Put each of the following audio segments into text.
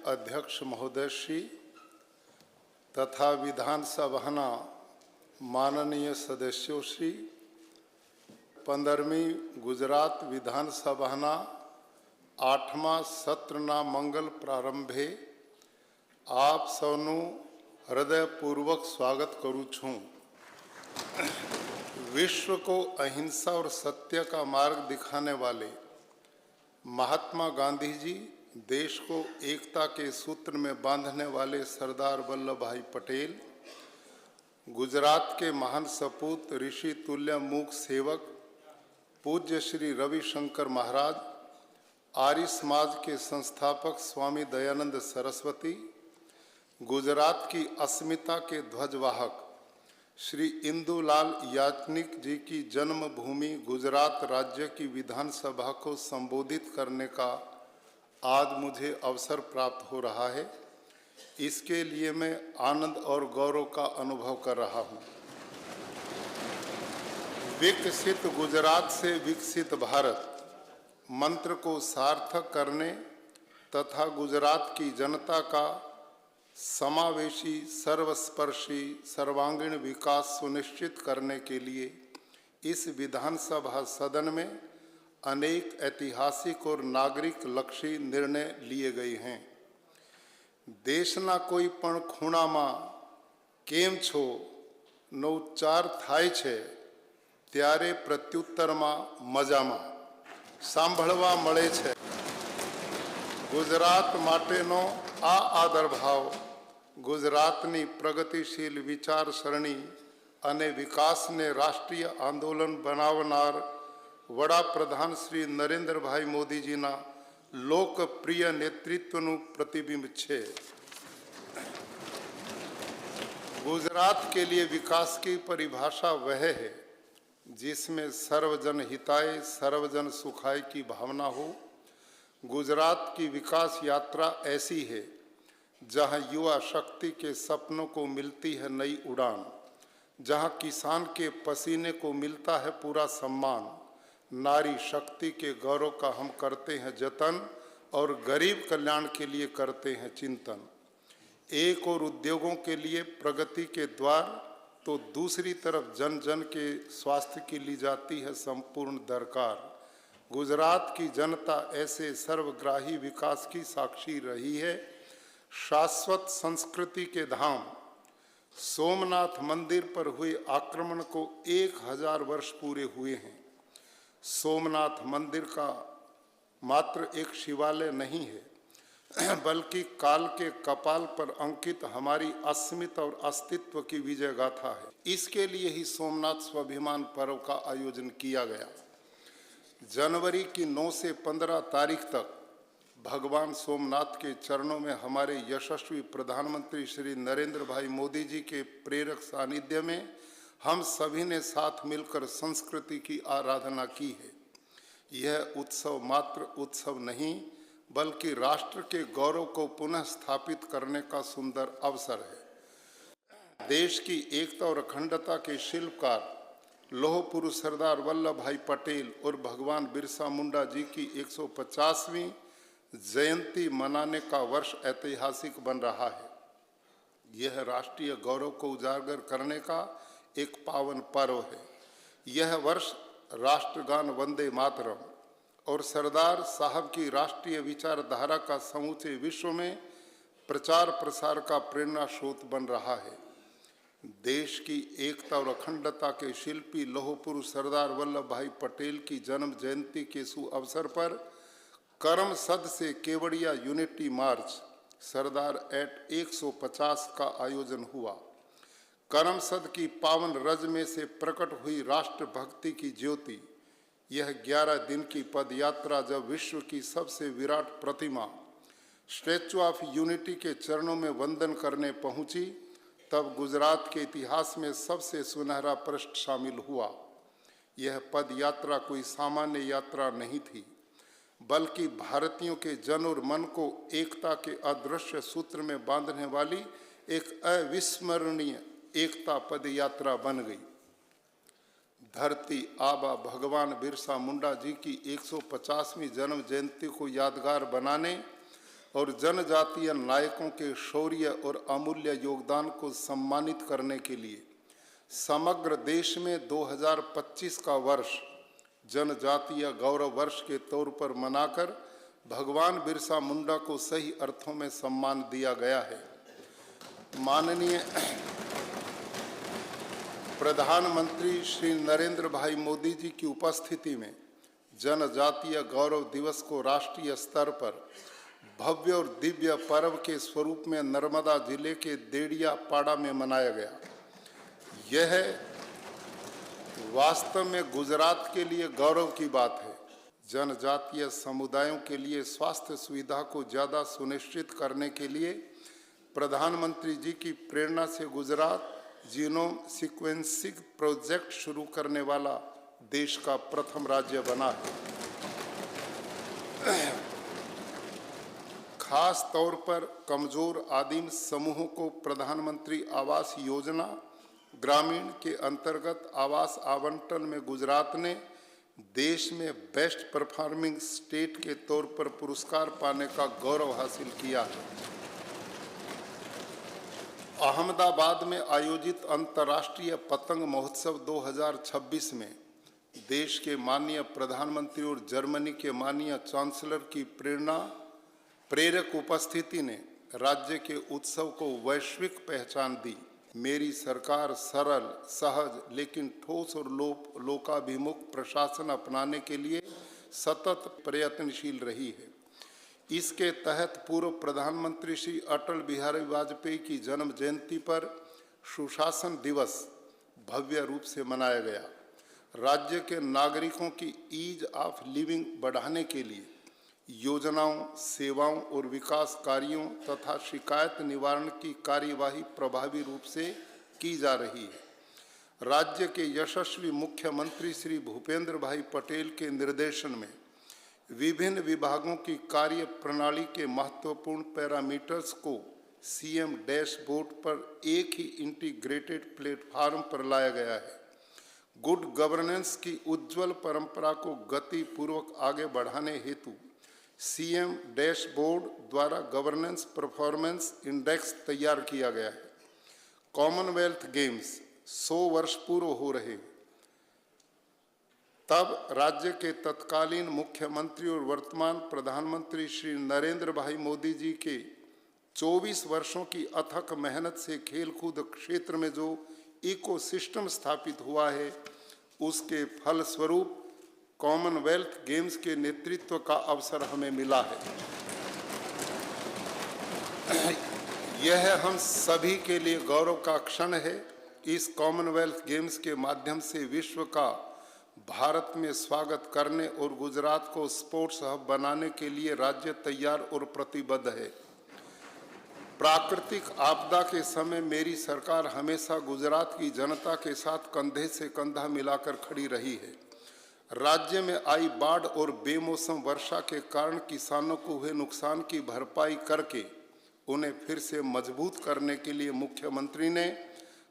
अध्यक्ष महोदय श्री तथा विधानसभाना माननीय सदस्यों श्री 15મી गुजरात विधानसभाना 8મા સત્રના મંગલ પ્રારંભે आप સૌનું हृदयपूर्वक स्वागत करूँ छूँ। विश्व को अहिंसा और सत्य का मार्ग दिखाने वाले महात्मा गांधी जी, देश को एकता के सूत्र में बांधने वाले सरदार वल्लभ भाई पटेल, गुजरात के महान सपूत ऋषि तुल्य मूक सेवक पूज्य श्री रविशंकर महाराज, आर्य समाज के संस्थापक स्वामी दयानंद सरस्वती, गुजरात की अस्मिता के ध्वजवाहक श्री इंदुलाल याज्ञनिक जी की जन्मभूमि गुजरात राज्य की विधानसभा को संबोधित करने का आज मुझे अवसर प्राप्त हो रहा है। इसके लिए मैं आनंद और गौरव का अनुभव कर रहा हूँ। विकसित गुजरात से विकसित भारत मंत्र को सार्थक करने तथा गुजरात की जनता का समावेशी, सर्वस्पर्शी, सर्वांगीण विकास सुनिश्चित करने के लिए इस विधानसभा सदन में अनेक ऐतिहासिक और नागरिक लक्षी निर्णय लिए गए हैं। देशना कोई पण खूणामां केम छो नो उच्चार थाय छे त्यारे प्रत्युत्तरमां मजामां सांभळवा मळे छे। गुजरात माटेनो आ आदर भाव गुजरातनी प्रगतिशील विचारसरणी अने विकासने राष्ट्रीय आंदोलन बनावनार वडाप्रधान श्री नरेंद्र भाई मोदीजीना लोकप्रिय नेतृत्वनु प्रतिबिंब छे। गुजरात के लिए विकास की परिभाषा वह है जिसमें सर्वजन हिताय सर्वजन सुखाय की भावना हो। गुजरात की विकास यात्रा ऐसी है जहां युवा शक्ति के सपनों को मिलती है नई उड़ान, जहां किसान के पसीने को मिलता है पूरा सम्मान, नारी शक्ति के गौरव का हम करते हैं जतन और गरीब कल्याण के लिए करते हैं चिंतन। एक और उद्योगों के लिए प्रगति के द्वार तो दूसरी तरफ जन जन के स्वास्थ्य की ली जाती है संपूर्ण दरकार। गुजरात की जनता ऐसे सर्वग्राही विकास की साक्षी रही है। शाश्वत संस्कृति के धाम सोमनाथ मंदिर पर हुए आक्रमण को 1000 वर्ष पूरे हुए हैं। सोमनाथ मंदिर का मात्र एक शिवालय नहीं है बल्कि काल के कपाल पर अंकित हमारी अस्मिता और अस्तित्व की विजय गाथा है। इसके लिए ही सोमनाथ स्वाभिमान पर्व का आयोजन किया गया। जनवरी की 9 से 15 तारीख तक भगवान सोमनाथ के चरणों में हमारे यशस्वी प्रधानमंत्री श्री नरेंद्र भाई मोदी जी के प्रेरक सानिध्य में हम सभी ने साथ मिलकर संस्कृति की आराधना की है। यह उत्सव मात्र उत्सव नहीं बल्कि राष्ट्र के गौरव को पुनः स्थापित करने का सुंदर अवसर है। देश की एकता और अखंडता के शिल्पकार लौह पुरुष सरदार वल्लभ भाई पटेल और भगवान बिरसा मुंडा जी की 150वीं जयंती मनाने का वर्ष ऐतिहासिक बन रहा है। यह राष्ट्रीय गौरव को उजागर करने का एक पावन पर्व है। यह वर्ष राष्ट्रगान वंदे मातरम और सरदार साहब की राष्ट्रीय विचारधारा का समूचे विश्व में प्रचार प्रसार का प्रेरणा स्रोत बन रहा है। देश की एकता और अखंडता के शिल्पी लौह पुरुष सरदार वल्लभ भाई पटेल की जन्म जयंती के सुअवसर पर करमसद से केवड़िया यूनिटी मार्च सरदार एट 150 का आयोजन हुआ। करमसद की पावन रज में से प्रकट हुई राष्ट्रभक्ति की ज्योति, यह 11 दिन की पदयात्रा जब विश्व की सबसे विराट प्रतिमा स्टैच्यू ऑफ यूनिटी के चरणों में वंदन करने पहुंची, तब गुजरात के इतिहास में सबसे सुनहरा पृष्ठ शामिल हुआ। यह पद यात्रा कोई सामान्य यात्रा नहीं थी बल्कि भारतीयों के जन और मन को एकता के अदृश्य सूत्र में बांधने वाली एक अविस्मरणीय एकता पद यात्रा बन गई। धरती आबा भगवान बिरसा मुंडा जी की 150वीं जन्म जयंती को यादगार बनाने और जनजातीय नायकों के शौर्य और अमूल्य योगदान को सम्मानित करने के लिए समग्र देश में 2025 का वर्ष जनजातीय गौरव वर्ष के तौर पर मनाकर भगवान बिरसा मुंडा को सही अर्थों में सम्मान दिया गया है। माननीय प्रधानमंत्री श्री नरेंद्र भाई मोदी जी की उपस्थिति में जनजातीय गौरव दिवस को राष्ट्रीय स्तर पर भव्य और दिव्य पर्व के स्वरूप में नर्मदा जिले के देड़िया पाड़ा में मनाया गया। यह वास्तव में गुजरात के लिए गौरव की बात है। जनजातीय समुदायों के लिए स्वास्थ्य सुविधा को ज़्यादा सुनिश्चित करने के लिए प्रधानमंत्री जी की प्रेरणा से गुजरात जीनोम सीक्वेंसिंग प्रोजेक्ट शुरू करने वाला देश का प्रथम राज्य बना है। खास तौर पर कमजोर आदिम समूहों को प्रधानमंत्री आवास योजना ग्रामीण के अंतर्गत आवास आवंटन में गुजरात ने देश में बेस्ट परफॉर्मिंग स्टेट के तौर पर पुरस्कार पाने का गौरव हासिल किया है। अहमदाबाद में आयोजित अंतर्राष्ट्रीय पतंग महोत्सव 2026 में देश के माननीय प्रधानमंत्री और जर्मनी के माननीय चांसलर की प्रेरक उपस्थिति ने राज्य के उत्सव को वैश्विक पहचान दी। मेरी सरकार सरल, सहज लेकिन ठोस और लोकाभिमुख प्रशासन अपनाने के लिए सतत प्रयत्नशील रही है। इसके तहत पूर्व प्रधानमंत्री श्री अटल बिहारी वाजपेयी की जन्म जयंती पर सुशासन दिवस भव्य रूप से मनाया गया। राज्य के नागरिकों की ईज ऑफ लिविंग बढ़ाने के लिए योजनाओं, सेवाओं और विकास कार्यों तथा शिकायत निवारण की कार्यवाही प्रभावी रूप से की जा रही है। राज्य के यशस्वी मुख्यमंत्री श्री भूपेंद्र भाई पटेल के निर्देशन में विभिन्न विभागों की कार्य प्रणाली के महत्वपूर्ण पैरामीटर्स को सीएम डैशबोर्ड पर एक ही इंटीग्रेटेड प्लेटफॉर्म पर लाया गया है। गुड गवर्नेंस की उज्जवल परंपरा को गति पूर्वक आगे बढ़ाने हेतु सीएम डैशबोर्ड द्वारा गवर्नेंस परफॉर्मेंस इंडेक्स तैयार किया गया है। कॉमनवेल्थ गेम्स 100 वर्ष पूर्व हो रहे, तब राज्य के तत्कालीन मुख्यमंत्री और वर्तमान प्रधानमंत्री श्री नरेंद्र भाई मोदी जी के 24 वर्षों की अथक मेहनत से खेलकूद क्षेत्र में जो इकोसिस्टम स्थापित हुआ है, उसके फलस्वरूप कॉमनवेल्थ गेम्स के नेतृत्व का अवसर हमें मिला है। यह हम सभी के लिए गौरव का क्षण है। इस कॉमनवेल्थ गेम्स के माध्यम से विश्व का भारत में स्वागत करने और गुजरात को स्पोर्ट्स हब बनाने के लिए राज्य तैयार और प्रतिबद्ध है। प्राकृतिक आपदा के समय मेरी सरकार हमेशा गुजरात की जनता के साथ कंधे से कंधा मिलाकर खड़ी रही है। राज्य में आई बाढ़ और बेमौसम वर्षा के कारण किसानों को हुए नुकसान की भरपाई करके उन्हें फिर से मजबूत करने के लिए मुख्यमंत्री ने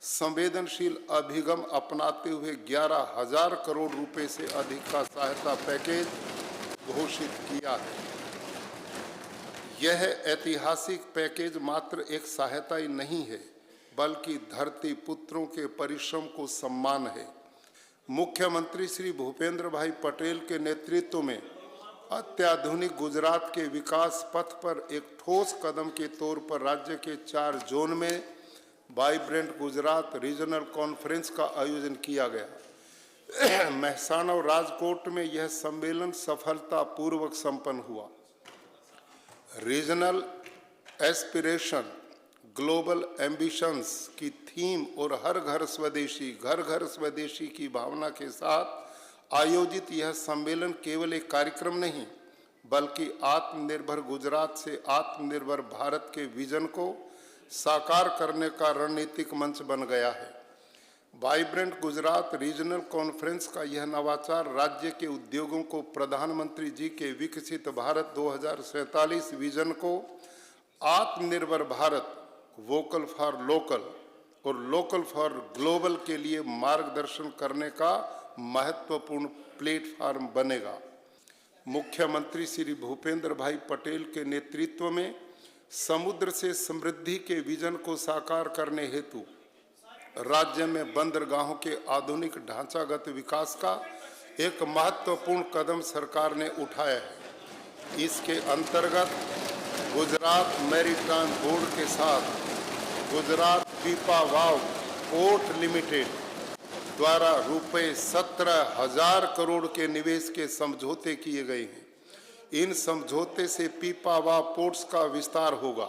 संवेदनशील अभिगम अपनाते हुए 11,000 करोड़ रुपए से अधिक का सहायता पैकेज घोषित किया है। यह ऐतिहासिक पैकेज मात्र एक सहायता ही नहीं है, बल्कि धरती पुत्रों के परिश्रम को सम्मान है। मुख्यमंत्री श्री भूपेंद्र भाई पटेल के नेतृत्व में अत्याधुनिक गुजरात के विकास पथ पर एक ठोस कदम के तौर पर राज्य के 4 जोन में वाइब्रेंट गुजरात रीजनल कॉन्फ्रेंस का आयोजन किया गया। मेहसाणा और राजकोट में यह सम्मेलन सफलतापूर्वक संपन्न हुआ। रीजनल एस्पिरेशन, ग्लोबल एम्बिशंस की थीम और हर घर स्वदेशी की भावना के साथ आयोजित यह सम्मेलन केवल एक कार्यक्रम नहीं, बल्कि आत्मनिर्भर गुजरात से आत्मनिर्भर भारत के विजन को साकार करने का रणनीतिक मंच बन गया है। वाइब्रेंट गुजरात रीजनल कॉन्फ्रेंस का यह नवाचार राज्य के उद्योगों को प्रधानमंत्री जी के विकसित भारत 2047 विजन को आत्मनिर्भर भारत, वोकल फॉर लोकल और लोकल फॉर ग्लोबल के लिए मार्गदर्शन करने का महत्वपूर्ण प्लेटफॉर्म बनेगा। मुख्यमंत्री श्री भूपेंद्र भाई पटेल के नेतृत्व में समुद्र से समृद्धि के विजन को साकार करने हेतु राज्य में बंदरगाहों के आधुनिक ढांचागत विकास का एक महत्वपूर्ण कदम सरकार ने उठाया है। इसके अंतर्गत गुजरात मैरीटाइम बोर्ड के साथ गुजरात पीपावाव पोर्ट लिमिटेड द्वारा रुपए 17,000 करोड़ के निवेश के समझौते किए गए हैं। इन समझौते से पीपावाव पोर्ट्स का विस्तार होगा,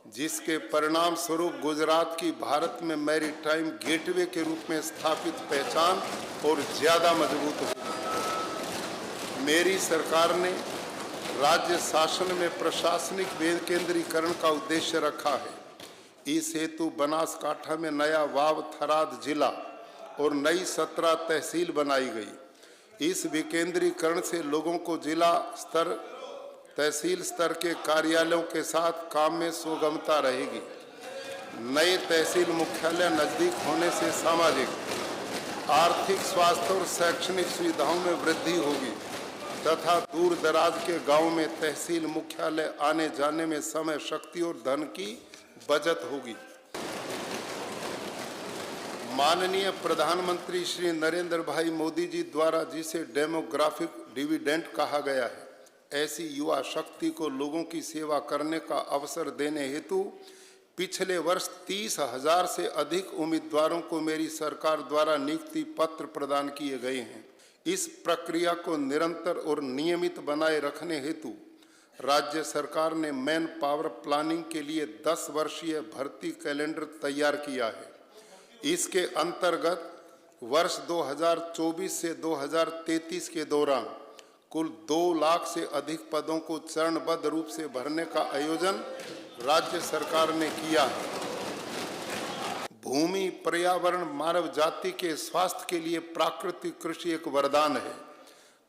जिसके परिणाम स्वरूप गुजरात की भारत में मैरीटाइम गेटवे के रूप में स्थापित पहचान और ज्यादा मजबूत होगी। मेरी सरकार ने राज्य शासन में प्रशासनिक विकेंद्रीकरण का उद्देश्य रखा है। इस हेतु बनासकांठा में नया वाव थराद जिला और नई 17 तहसील बनाई गई। इस विकेंद्रीकरण से लोगों को जिला स्तर तहसील स्तर के कार्यालयों के साथ काम में सुगमता रहेगी। नए तहसील मुख्यालय नजदीक होने से सामाजिक, आर्थिक, स्वास्थ्य और शैक्षणिक सुविधाओं में वृद्धि होगी तथा दूर दराज के गांव में तहसील मुख्यालय आने जाने में समय, शक्ति और धन की बचत होगी। माननीय प्रधानमंत्री श्री नरेंद्र भाई मोदी जी द्वारा जिसे डेमोग्राफिक डिविडेंड कहा गया है, ऐसी युवा शक्ति को लोगों की सेवा करने का अवसर देने हेतु पिछले वर्ष 30,000 से अधिक उम्मीदवारों को मेरी सरकार द्वारा नियुक्ति पत्र प्रदान किए गए हैं। इस प्रक्रिया को निरंतर और नियमित बनाए रखने हेतु राज्य सरकार ने मैन पावर प्लानिंग के लिए 10 वर्षीय भर्ती कैलेंडर तैयार किया है। इसके अंतर्गत वर्ष 2024 से 2033 के दौरान कुल 2 लाख से अधिक पदों को चरणबद्ध रूप से भरने का आयोजन राज्य सरकार ने किया है। भूमि, पर्यावरण, मानव जाति के स्वास्थ्य के लिए प्राकृतिक कृषि एक वरदान है।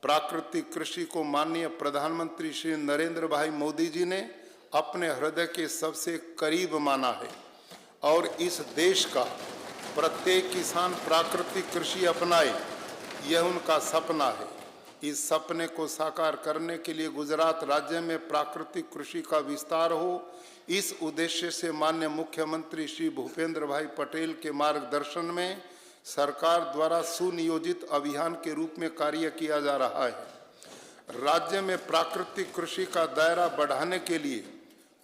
प्राकृतिक कृषि को माननीय प्रधानमंत्री श्री नरेंद्र भाई मोदी जी ने अपने हृदय के सबसे करीब माना है और इस देश का प्रत्येक किसान प्राकृतिक कृषि अपनाए, यह उनका सपना है। इस सपने को साकार करने के लिए गुजरात राज्य में प्राकृतिक कृषि का विस्तार हो, इस उद्देश्य से माननीय मुख्यमंत्री श्री भूपेंद्र भाई पटेल के मार्गदर्शन में सरकार द्वारा सुनियोजित अभियान के रूप में कार्य किया जा रहा है। राज्य में प्राकृतिक कृषि का दायरा बढ़ाने के लिए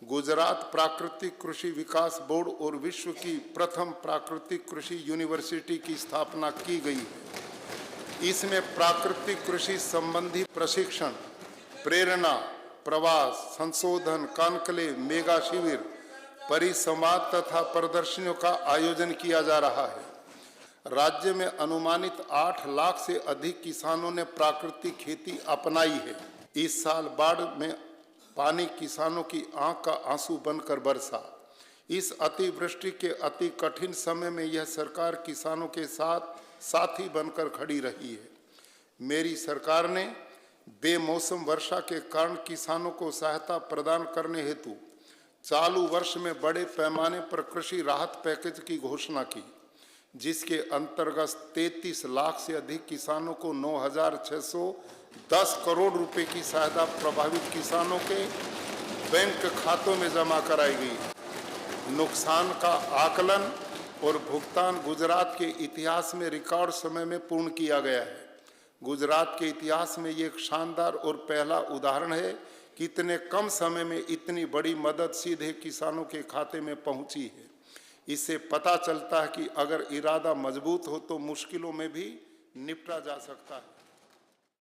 गुजरात प्राकृतिक कृषि विकास बोर्ड और विश्व की प्रथम प्राकृतिक कृषि यूनिवर्सिटी की स्थापना की गई है। इसमें प्राकृतिक कृषि संबंधी प्रशिक्षण, प्रेरणा, प्रवास, संशोधन, कॉन्क्लेव, मेगा शिविर, परिसंवाद तथा प्रदर्शनियों का आयोजन किया जा रहा है। राज्य में अनुमानित 8 लाख से अधिक किसानों ने प्राकृतिक खेती अपनाई है। इस साल बाढ़ में पानी किसानों की आंख का आंसू बनकर बरसा। इस अतिवृष्टि के अति कठिन समय में यह सरकार किसानों के साथ साथी बनकर खड़ी रही है। मेरी सरकार ने बेमौसम वर्षा के कारण किसानों को सहायता प्रदान करने हेतु चालू वर्ष में बड़े पैमाने पर कृषि राहत पैकेज की घोषणा की, जिसके अंतर्गत 33 लाख से अधिक किसानों को 9,610 करोड़ रुपए की सहायता प्रभावित किसानों के बैंक खातों में जमा कराई गई। नुकसान का आकलन और भुगतान गुजरात के इतिहास में रिकॉर्ड समय में पूर्ण किया गया है। गुजरात के इतिहास में ये एक शानदार और पहला उदाहरण है कि इतने कम समय में इतनी बड़ी मदद सीधे किसानों के खाते में पहुंची है। इससे पता चलता है कि अगर इरादा मजबूत हो तो मुश्किलों में भी निपटा जा सकता है।